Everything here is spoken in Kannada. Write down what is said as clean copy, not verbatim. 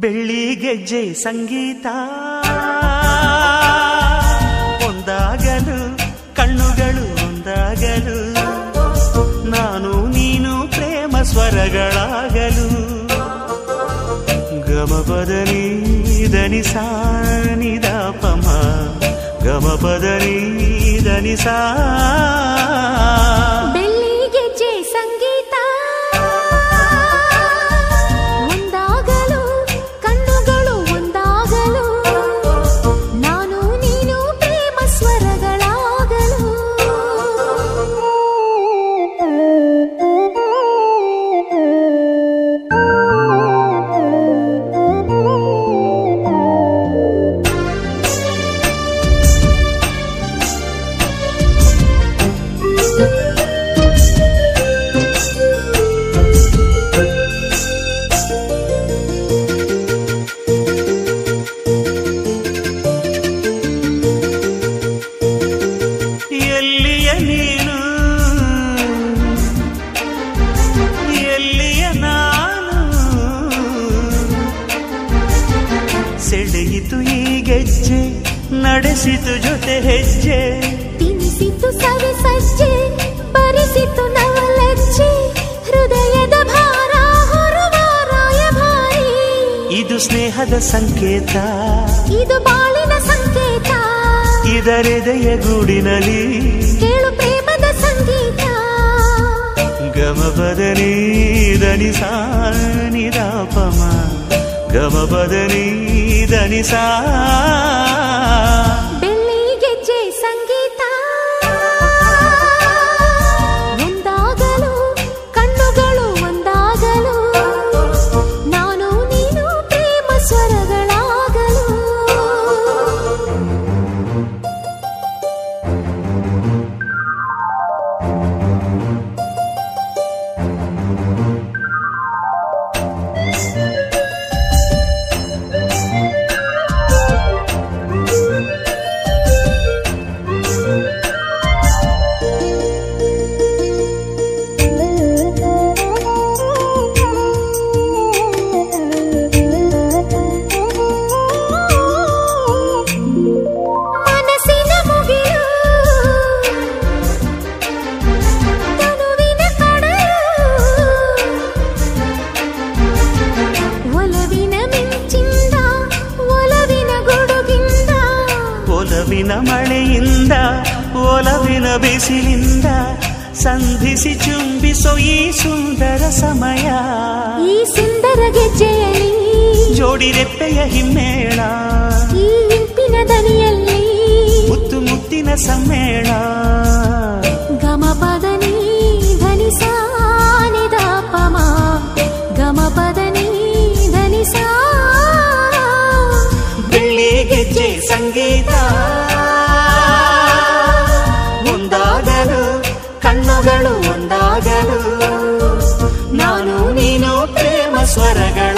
ಬೆಳ್ಳಿ ಗೆಜ್ಜೆ ಸಂಗೀತ ಒಂದಾಗಲು ಕಣ್ಣುಗಳು ಒಂದಾಗಲು ನಾನು ನೀನು ಪ್ರೇಮ ಸ್ವರಗಳಾಗಲು ಗಮಪದನಿ ಧನಿ ಸಾ ನಿದ ಪಮ ಗಮಪದನಿ ಧನಿ ಸಾ ಬೆಳ್ಳಿ ಗೆಜ್ಜೆ ಸಂಗೀತ ಒಂದಾಗಲು ಕಣ್ಣುಗಳು ಒಂದಾಗಲು ನಾನು ನೀನು ಪ್ರೇಮ ಸ್ವರಗಳಾಗಲು ಸೆಳೆಯಿತು ಈ ಗೆಜ್ಜೆ ನಡೆಸಿತು ಜೊತೆ ಹೆಜ್ಜೆ ತಿನಿಸಿತು ಸವಿ ಸಜ್ಜೆ ಬರಿಸಿತು ನವಲಜ್ಜೆ ಹೃದಯದ ಭಾರ ಹೊರುವ ರಾಯಭಾರಿ ಇದು ಸ್ನೇಹದ ಸಂಕೇತ ಇದು ಬಾಳಿನ ಸಂಕೇತ ಇದರೆದೆಯ ಗೂಡಿನಲ್ಲಿ ಕೇಳು ಪ್ರೇಮದ ಸಂಗೀತ ಗಮಪದನಿ ಧನಿ ಸಾ ನಿದ ಪಮ ಗಮಪದನಿ ಧನಿ ಸಾ ಬೆಳ್ಳಿ ಗೆಜ್ಜೆ ಸಂಗೀತ ಒಂದಾಗಲು ಕಣ್ಣುಗಳು ಒಂದಾಗಲು ನಾನು ನೀನು ಪ್ರೇಮ ಸ್ವರಗಳಾಗಲು ಒಲವಿನ ಮಳೆಯಿಂದ ಒಲವಿನ ಬಿಸಿಲಿಂದ ಸಂಧಿಸಿ ಚುಂಬಿಸೋ ಈ ಸುಂದರ ಸಮಯ ಈ ಸುಂದರ ಗೆಜ್ಜೆಯಲ್ಲಿ ಜೋಡಿ ರೆಪ್ಪೆಯ ಹಿಮ್ಮೇಳ ಈ ಇಂಪಿನ ದನಿಯಲ್ಲಿ ಮುತ್ತು ಮುತ್ತಿನ ಸಮ್ಮೇಳ ಗಮಪದನಿ ಧನಿ ಸಾ ನಿದ ಪಮ ಗಮಪದನಿ ಧನಿ ಸಾ ಬೆಳ್ಳಿ ಗೆಜ್ಜೆ ಸಂಗೀತ ಒಂದಾಗಲು ಕಣ್ಣುಗಳು ಒಂದಾಗಲು ನಾನು ನೀನು ಪ್ರೇಮ ಸ್ವರಗಳು